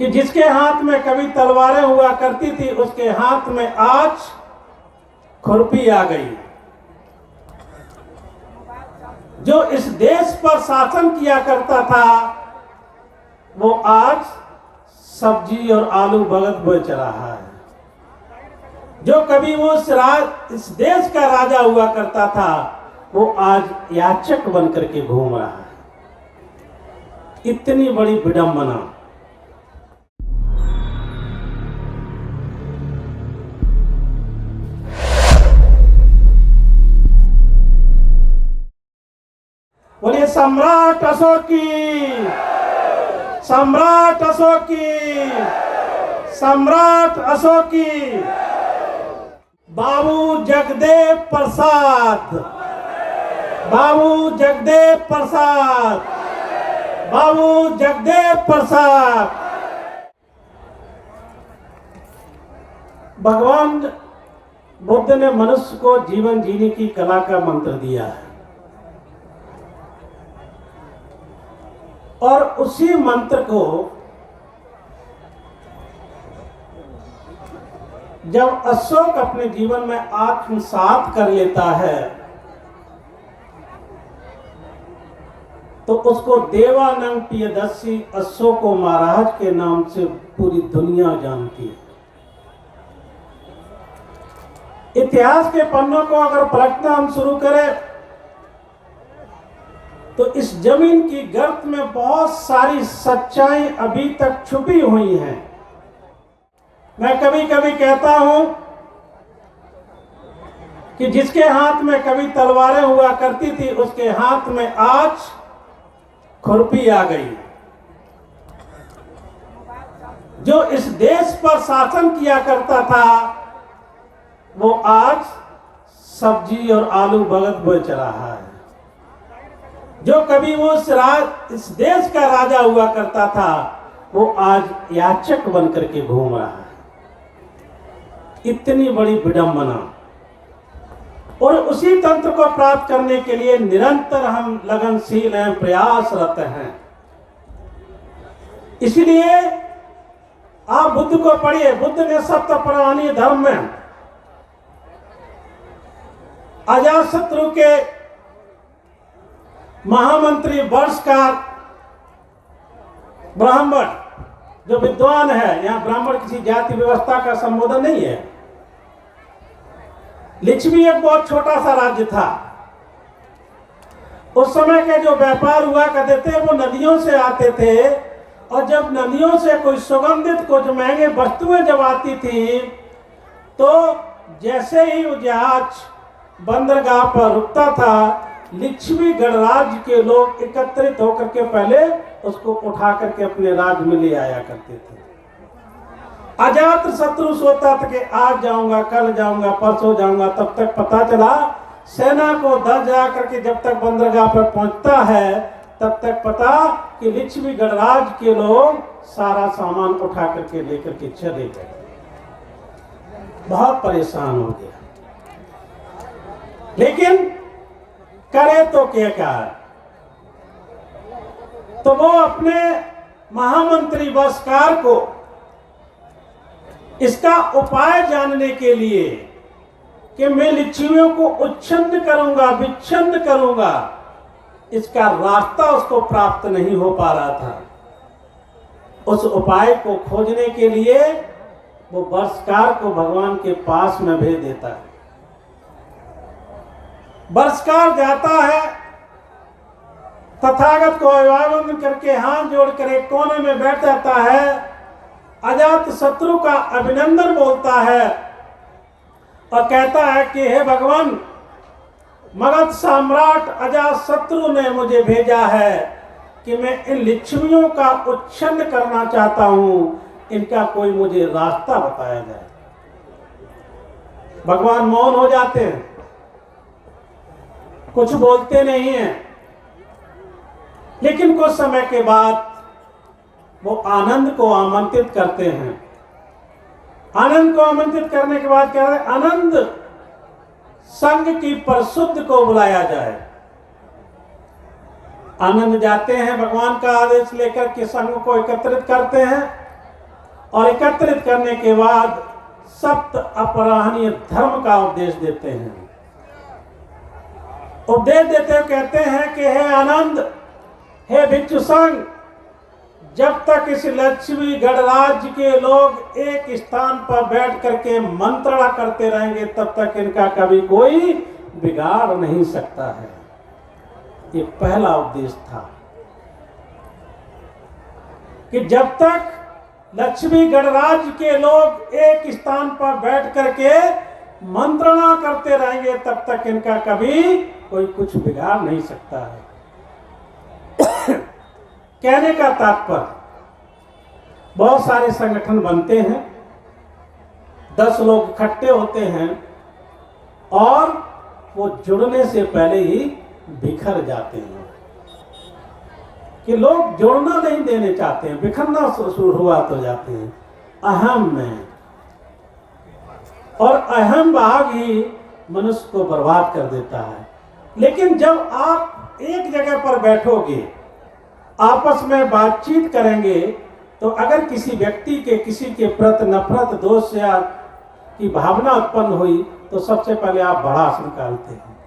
कि जिसके हाथ में कभी तलवारें हुआ करती थी उसके हाथ में आज खुरपी आ गई। जो इस देश पर शासन किया करता था वो आज सब्जी और आलू भगत बेच रहा है। जो कभी वो इस देश का राजा हुआ करता था वो आज याचक बन करके घूम रहा है। इतनी बड़ी विडंबना। बोलिए सम्राट अशोक की, सम्राट अशोक की, सम्राट अशोक की। बाबू जगदेव प्रसाद, बाबू जगदेव प्रसाद, बाबू जगदेव प्रसाद। भगवान बुद्ध ने मनुष्य को जीवन जीने की कला का मंत्र दिया है और उसी मंत्र को जब अशोक अपने जीवन में आत्मसात कर लेता है तो उसको देवानंद प्रियदर्शी अशोको महाराज के नाम से पूरी दुनिया जानती है। इतिहास के पन्नों को अगर पलटना हम शुरू करें तो इस जमीन की गर्त में बहुत सारी सच्चाई अभी तक छुपी हुई हैं। मैं कभी कभी कहता हूं कि जिसके हाथ में कभी तलवारें हुआ करती थी उसके हाथ में आज खुरपी आ गई। जो इस देश पर शासन किया करता था वो आज सब्जी और आलू भगत बेच रहा है। जो कभी वो इस देश का राजा हुआ करता था वो आज याचक बन करके घूम रहा है। इतनी बड़ी विडंबना। और उसी तंत्र को प्राप्त करने के लिए निरंतर हम लगनशील हैं, प्रयासरत हैं। इसलिए आप बुद्ध को पढ़िए। बुद्ध ने सप्तप्राणी धर्म में अजातशत्रु के महामंत्री वर्षकार ब्राह्मण, जो विद्वान है, यहां ब्राह्मण किसी जाति व्यवस्था का संबोधन नहीं है। लिच्छवी एक बहुत छोटा सा राज्य था। उस समय के जो व्यापार हुआ करते थे वो नदियों से आते थे और जब नदियों से कोई सुगंधित कुछ महंगे वस्तुएं जब आती थी तो जैसे ही वो जहाज बंदरगाह पर रुकता था लिच्छवी गणराज्य के लोग एकत्रित होकर के पहले उसको उठा करके अपने राज्य में ले आया करते थे। अजातशत्रु सोचता था कि आज जाऊंगा, कल जाऊंगा, परसों जाऊंगा। तब तक पता चला सेना को दर जा करके जब तक बंदरगाह पर पहुंचता है तब तक पता कि लिच्छवी गणराज्य के लोग सारा सामान उठा करके लेकर के चले गए। बहुत परेशान हो गया। लेकिन करे तो क्या? तो वो अपने महामंत्री वर्षकार को इसका उपाय जानने के लिए कि मैं लिच्छवियों को उच्छिन्न करूंगा, विच्छिन्न करूंगा, इसका रास्ता उसको प्राप्त नहीं हो पा रहा था। उस उपाय को खोजने के लिए वो वर्षकार को भगवान के पास में भेज देता है। वर्षकार जाता है, तथागत को अभिवादन करके हाथ जोड़कर एक कोने में बैठ जाता है, अजातशत्रु का अभिनंदन बोलता है और कहता है कि हे भगवान, मगध सम्राट अजातशत्रु ने मुझे भेजा है कि मैं इन लिच्छवियों का उच्छिन्न करना चाहता हूं, इनका कोई मुझे रास्ता बताया जाए। भगवान मौन हो जाते हैं, कुछ बोलते नहीं हैं। लेकिन कुछ समय के बाद वो आनंद को आमंत्रित करते हैं। आनंद को आमंत्रित करने के बाद क्या है, आनंद संघ की परिशुद्ध को बुलाया जाए। आनंद जाते हैं, भगवान का आदेश लेकर के संघ को एकत्रित करते हैं और एकत्रित करने के बाद सप्त अपराहनीय धर्म का उपदेश देते हैं। उपदेश देते हुए कहते हैं कि हे आनंद, हे भिक्षु संघ, जब तक इस लक्ष्मी गणराज्य के लोग एक स्थान पर बैठ करके मंत्रणा करते रहेंगे तब तक इनका कभी कोई बिगाड़ नहीं सकता है। ये पहला उपदेश था कि जब तक लक्ष्मी गणराज्य के लोग एक स्थान पर बैठ करके मंत्रणा करते रहेंगे तब तक इनका कभी कोई कुछ बिगाड़ नहीं सकता है। कहने का तात्पर्य, बहुत सारे संगठन बनते हैं, 10 लोग इकट्ठे होते हैं और वो जुड़ने से पहले ही बिखर जाते हैं कि लोग जोड़ना नहीं देने चाहते हैं, बिखरना शुरुआत हो जाते हैं अहम में, और अहम भाग ही मनुष्य को बर्बाद कर देता है। लेकिन जब आप एक जगह पर बैठोगे, आपस में बातचीत करेंगे, तो अगर किसी व्यक्ति के किसी के प्रति नफरत, दोष या की भावना उत्पन्न हुई तो सबसे पहले आप भड़ास निकालते हैं,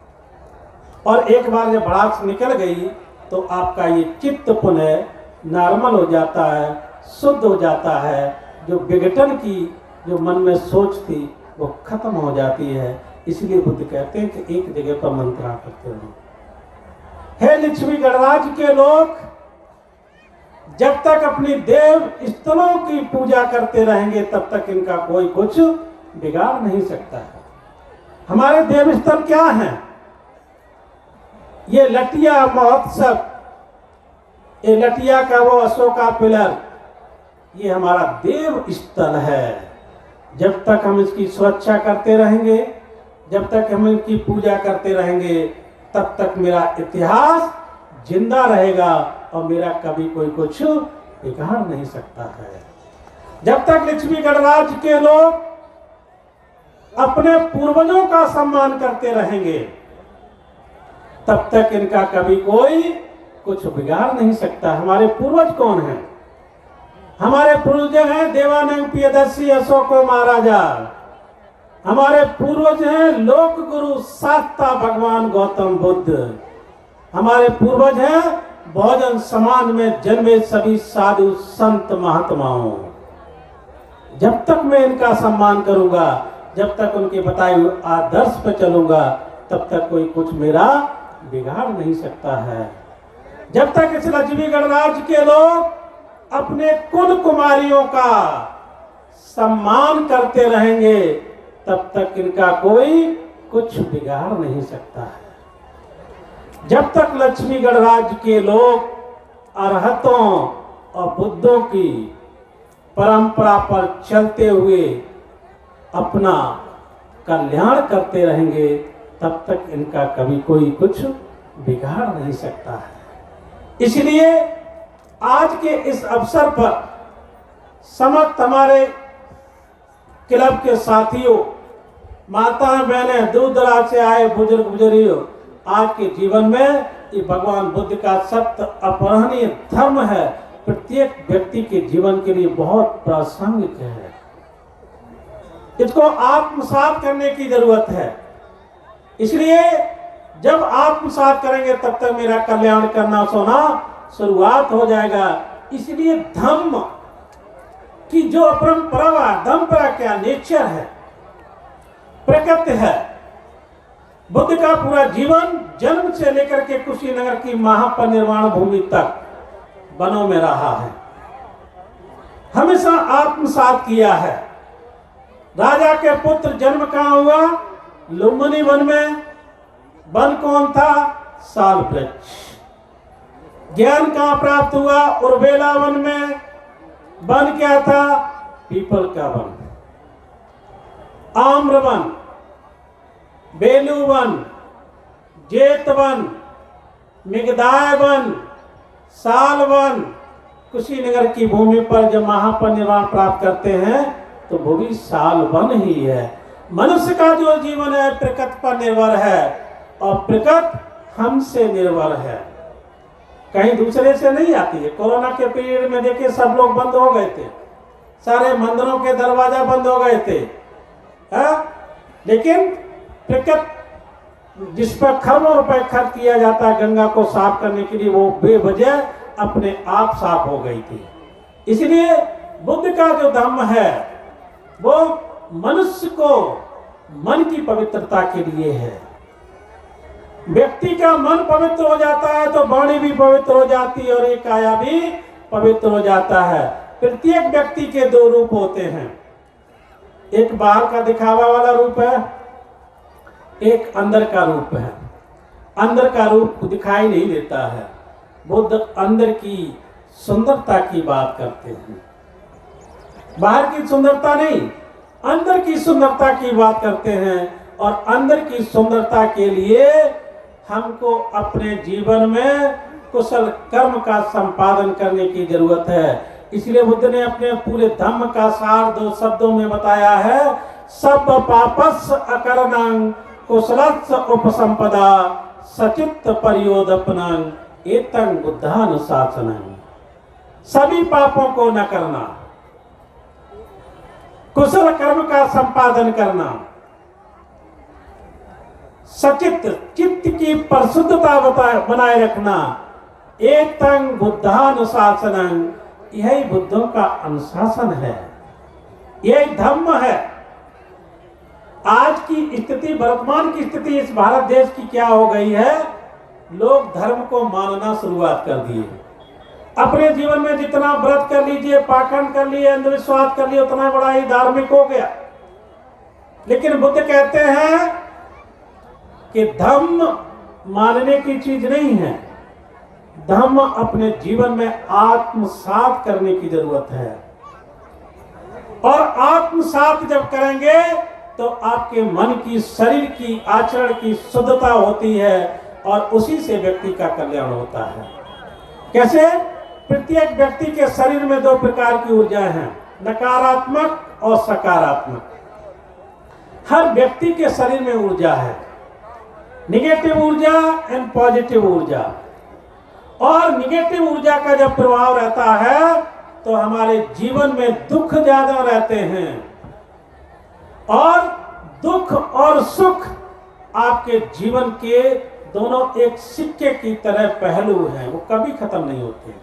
और एक बार जब भड़ास निकल गई तो आपका ये चित्त पुनः नॉर्मल हो जाता है, शुद्ध हो जाता है। जो विघटन की जो मन में सोच थी वो खत्म हो जाती है। इसलिए बुद्ध कहते हैं कि एक जगह पर मंत्रणा करते रहो। हे लक्ष्मी गणराज्य के लोग, जब तक अपनी देव स्थलों की पूजा करते रहेंगे तब तक इनका कोई कुछ बिगाड़ नहीं सकता है। हमारे देव स्थल क्या हैं? ये लटिया महोत्सव, ये लटिया का वो अशोका पिलर, ये हमारा देव स्थल है। जब तक हम इसकी सुरक्षा करते रहेंगे, जब तक हम इनकी पूजा करते रहेंगे, तब तक मेरा इतिहास जिंदा रहेगा और मेरा कभी कोई कुछ बिगाड़ नहीं सकता है। जब तक लक्ष्मी गणराज्य के लोग अपने पूर्वजों का सम्मान करते रहेंगे तब तक इनका कभी कोई कुछ बिगाड़ नहीं सकता। हमारे पूर्वज कौन हैं? हमारे पूर्वज हैं देवानंद प्रियदर्शी अशोको महाराजा। हमारे पूर्वज हैं लोक गुरु शास्ता भगवान गौतम बुद्ध। हमारे पूर्वज हैं बहुजन समाज में जन्मे सभी साधु संत महात्माओं। जब तक मैं इनका सम्मान करूंगा, जब तक उनके बताए हुए आदर्श पे चलूंगा, तब तक कोई कुछ मेरा बिगाड़ नहीं सकता है। जब तक इस लक्ष्मी गणराज्य के लोग अपने कुल कुमारियों का सम्मान करते रहेंगे तब तक इनका कोई कुछ बिगाड़ नहीं सकता है। जब तक लक्ष्मी गणराज्य के लोग अरहतों और बुद्धों की परंपरा पर चलते हुए अपना कल्याण करते रहेंगे तब तक इनका कभी कोई कुछ बिगाड़ नहीं सकता है। इसलिए आज के इस अवसर पर समस्त हमारे क्लब के साथियों, माताएं, बहनें, दूर दराज से आए बुजुर्ग बुजुर्गियों, आज के जीवन में ये भगवान बुद्ध का सत्य अपराहनीय धर्म है, प्रत्येक व्यक्ति के जीवन के लिए बहुत प्रासंगिक है। इसको आत्मसात करने की जरूरत है। इसलिए जब आत्मसात करेंगे तब तक मेरा कल्याण करना सोना शुरुआत हो जाएगा। इसलिए धम्म की जो परंपरा, धम्मपरा क्या नेचर है, प्रकृति है। बुद्ध का पूरा जीवन जन्म से लेकर के कुशीनगर की महापरिनिर्वाण भूमि तक वनों में रहा है, हमेशा आत्मसात किया है। राजा के पुत्र जन्म कहाँ हुआ? लुम्बिनी वन में। वन कौन था? साल वृक्ष। ज्ञान कहाँ प्राप्त हुआ? उर्वेला वन में। वन क्या था? पीपल का वन, आम्र वन, बेलू वन, जेत वन, मिगदाय वन, साल वन। कुशीनगर की भूमि पर जब महापरिनिर्वाण प्राप्त करते हैं तो भूमि साल वन ही है। मनुष्य का जो जीवन है प्रकृति पर निर्भर है और प्रकृति हमसे निर्भर है, कहीं दूसरे से नहीं आती है। कोरोना के पीरियड में देखिए सब लोग बंद हो गए थे, सारे मंदिरों के दरवाजा बंद हो गए थे। लेकिन प्रकृति जिस पर खरबों रुपए खर्च किया जाता है गंगा को साफ करने के लिए, वो बेवजह अपने आप साफ हो गई थी। इसलिए बुद्ध का जो धम्म है वो मनुष्य को मन की पवित्रता के लिए है। व्यक्ति का मन पवित्र हो जाता है तो वाणी भी पवित्र हो जाती है और एक काया भी पवित्र हो जाता है। प्रत्येक व्यक्ति के दो रूप होते हैं, एक बाहर का दिखावा वाला रूप है, एक अंदर का रूप है। अंदर का रूप दिखाई नहीं देता है। बुद्ध अंदर की सुंदरता की बात करते हैं, बाहर की सुंदरता नहीं, अंदर की सुंदरता की बात करते हैं। और अंदर की सुंदरता के लिए हमको अपने जीवन में कुशल कर्म का संपादन करने की जरूरत है। इसलिए बुद्ध ने अपने पूरे धम्म का सार 2 शब्दों में बताया है, सब पापस अकरणं कुशलस्य उपसंपदा सचित्त परियोदपनं एतं बुद्धानुशासनं। सभी पापों को न करना, कुशल कर्म का संपादन करना, सचित्त चित्त की परिशुद्धता बनाए रखना, एतं बुद्धानुशासनं, यही बुद्धों का अनुशासन है, यही धम्म है। आज की स्थिति, वर्तमान की स्थिति इस भारत देश की क्या हो गई है, लोग धर्म को मानना शुरुआत कर दिए। अपने जीवन में जितना व्रत कर लीजिए, पाखंड कर लिए, अंधविश्वास कर लिए, उतना बड़ा ही धार्मिक हो गया। लेकिन बुद्ध कहते हैं कि धम्म मानने की चीज नहीं है, धम्म अपने जीवन में आत्मसात करने की जरूरत है। और आत्मसात जब करेंगे तो आपके मन की, शरीर की, आचरण की शुद्धता होती है और उसी से व्यक्ति का कल्याण होता है। कैसे? प्रत्येक व्यक्ति के शरीर में 2 प्रकार की ऊर्जा हैं, नकारात्मक और सकारात्मक। हर व्यक्ति के शरीर में ऊर्जा है, निगेटिव ऊर्जा एंड पॉजिटिव ऊर्जा। और निगेटिव ऊर्जा का जब प्रभाव रहता है तो हमारे जीवन में दुख ज्यादा रहते हैं। और दुख और सुख आपके जीवन के दोनों एक सिक्के की तरह पहलू हैं, वो कभी खत्म नहीं होते।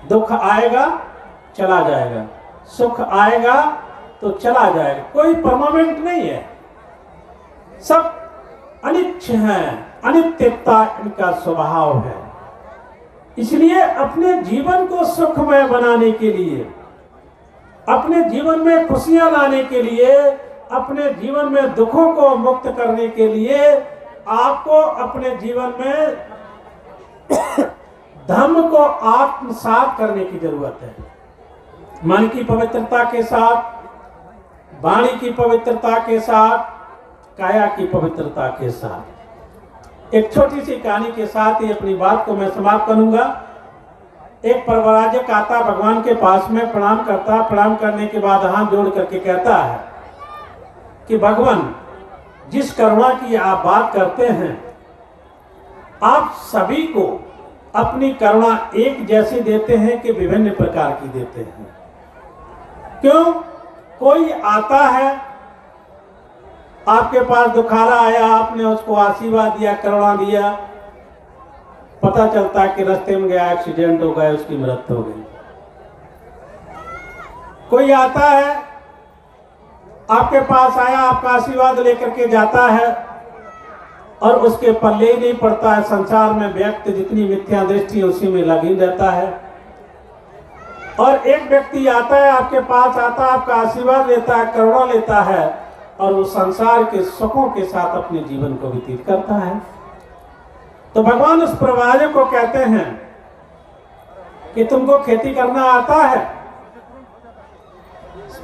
दुख आएगा चला जाएगा, सुख आएगा तो चला जाएगा, कोई परमानेंट नहीं है, सब अनित्य है, अनित्यता इनका स्वभाव है। इसलिए अपने जीवन को सुखमय बनाने के लिए, अपने जीवन में खुशियां लाने के लिए, अपने जीवन में दुखों को मुक्त करने के लिए आपको अपने जीवन में धम्म को आत्मसात करने की जरूरत है। मन की पवित्रता के साथ, वाणी की पवित्रता के साथ, काया की पवित्रता के साथ। एक छोटी सी कहानी के साथ ही अपनी बात को मैं समाप्त करूंगा। एक परिव्राजक आता भगवान के पास में, प्रणाम करता, प्रणाम करने के बाद हाथ जोड़ करके कहता है कि भगवान, जिस करुणा की आप बात करते हैं, आप सभी को अपनी करुणा एक जैसी देते हैं कि विभिन्न प्रकार की देते हैं? क्यों? कोई आता है आपके पास, दुखारा आया, आपने उसको आशीर्वाद दिया, करुणा दिया, पता चलता है कि रास्ते में गया, एक्सीडेंट हो गया, उसकी मृत्यु हो गई। कोई आता है आपके पास, आया, आपका आशीर्वाद लेकर के जाता है और उसके पल्ले ही नहीं पड़ता है। संसार में व्यक्ति जितनी मिथ्या दृष्टि उसी में लगी रहता है। और एक व्यक्ति आता है आपके पास, आता है, आपका आशीर्वाद लेता है, करुणा लेता है और वो संसार के सुखों के साथ अपने जीवन को व्यतीत करता है। तो भगवान उस परिव्राजक को कहते हैं कि तुमको खेती करना आता है?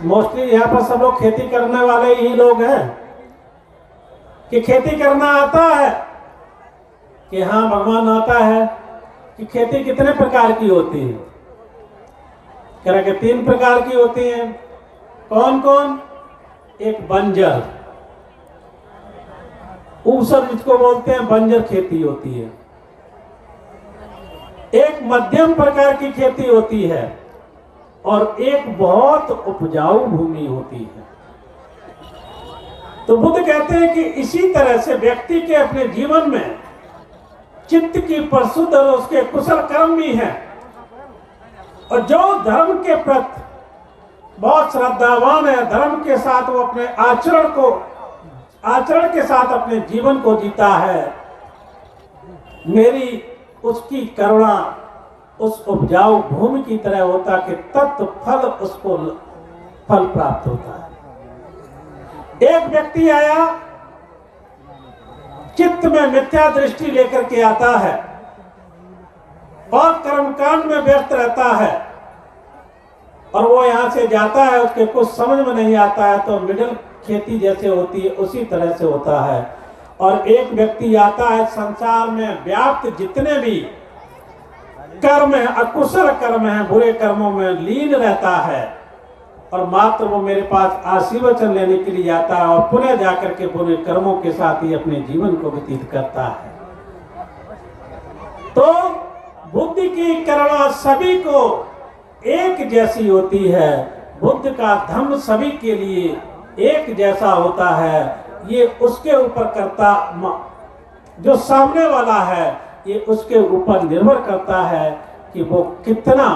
मोस्टली यहाँ पर सब लोग खेती करने वाले ही लोग हैं कि खेती करना आता है? कि हाँ भगवान आता है। कि खेती कितने प्रकार की होती है? कह रहे कि 3 प्रकार की होती है। कौन कौन? एक बंजर, ऊसर जिसको बोलते हैं, बंजर खेती होती है। एक मध्यम प्रकार की खेती होती है और एक बहुत उपजाऊ भूमि होती है। तो बुद्ध कहते हैं कि इसी तरह से व्यक्ति के अपने जीवन में चित्त की परिशुद्ध और उसके कुशल कर्म भी हैं, और जो धर्म के प्रति बहुत श्रद्धावान है, धर्म के साथ वो अपने आचरण के साथ अपने जीवन को जीता है, मेरी उसकी करुणा उस उपजाऊ भूमि की तरह होता कि तत्व फल उसको फल प्राप्त होता है। एक व्यक्ति आया, चित्त में मिथ्या दृष्टि लेकर के आता है और कर्मकांड में व्यस्त रहता है, और वो यहां से जाता है, उसके कुछ समझ में नहीं आता है, तो मिडिल खेती जैसे होती है उसी तरह से होता है। और एक व्यक्ति आता है, संसार में व्याप्त जितने भी कर्म है, अकुशल कर्म है, बुरे कर्मों में लीन रहता है, और मात्र वो मेरे पास आशीर्वचन लेने के लिए आता है और पुनः जाकर के बुरे कर्मों के साथ ही अपने जीवन को व्यतीत करता है। तो बुद्धि की करुणा सभी को एक जैसी होती है, बुद्ध का धम्म सभी के लिए एक जैसा होता है। ये उसके ऊपर करता, जो सामने वाला है, ये उसके ऊपर निर्भर करता है कि वो कितना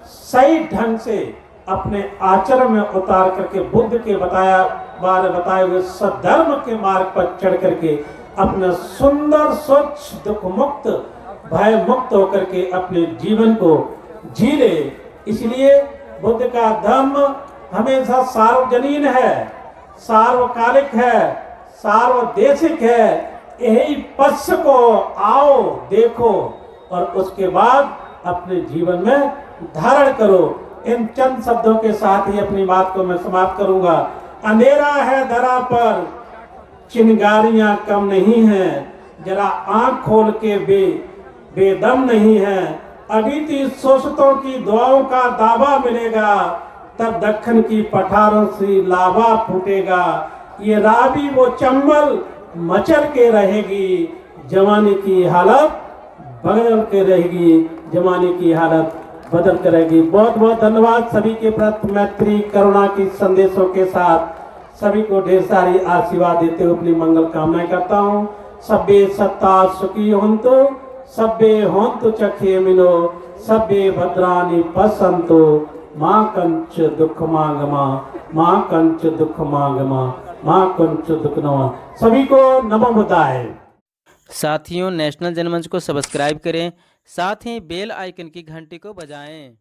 सही ढंग से अपने आचरण में उतार करके बुद्ध के बताए हुए सद्धर्म के मार्ग पर चढ़ करके अपना सुंदर स्वच्छ दुख मुक्त भय मुक्त होकर के अपने जीवन को जी ले। इसलिए बुद्ध का धर्म हमेशा सार्वजनीन है, सार्वकालिक है, सार्वदेशिक है। यही पक्ष को आओ देखो और उसके बाद अपने जीवन में धारण करो। इन चंद शब्दों के साथ ही अपनी बात को मैं समाप्त करूंगा। अंधेरा है धरा पर, चिंगारियां कम नहीं है, जरा आंख खोल के बेदम नहीं है। अदिति शोषितों की दुआओं का दावा मिलेगा, तब दक्षिण की पठारों से लावा फूटेगा। ये रावी वो चंबल मचल के रहेगी, जवानी की हालत बदल के रहेगी, जवानी की हालत बदल कर रहेगी। बहुत बहुत धन्यवाद सभी के प्रति मैत्री करुणा की संदेशों के साथ सभी को ढेर सारी आशीर्वाद देते हुए अपनी मंगल कामनाएं करता हूँ। सभ्य सत्ता सुखी होंतु, सभ्य होंतु चखे मिलो, सभ्य भद्रानी पसंतो, माँ कंच दुख मांगमा, माँ कंच दुख मांगमा, माँ कंच दुख नवा। सभी को नमो बुद्धाय। साथियों, नेशनल जनमंच को सब्सक्राइब करें, साथ ही बेल आइकन की घंटी को बजाएं।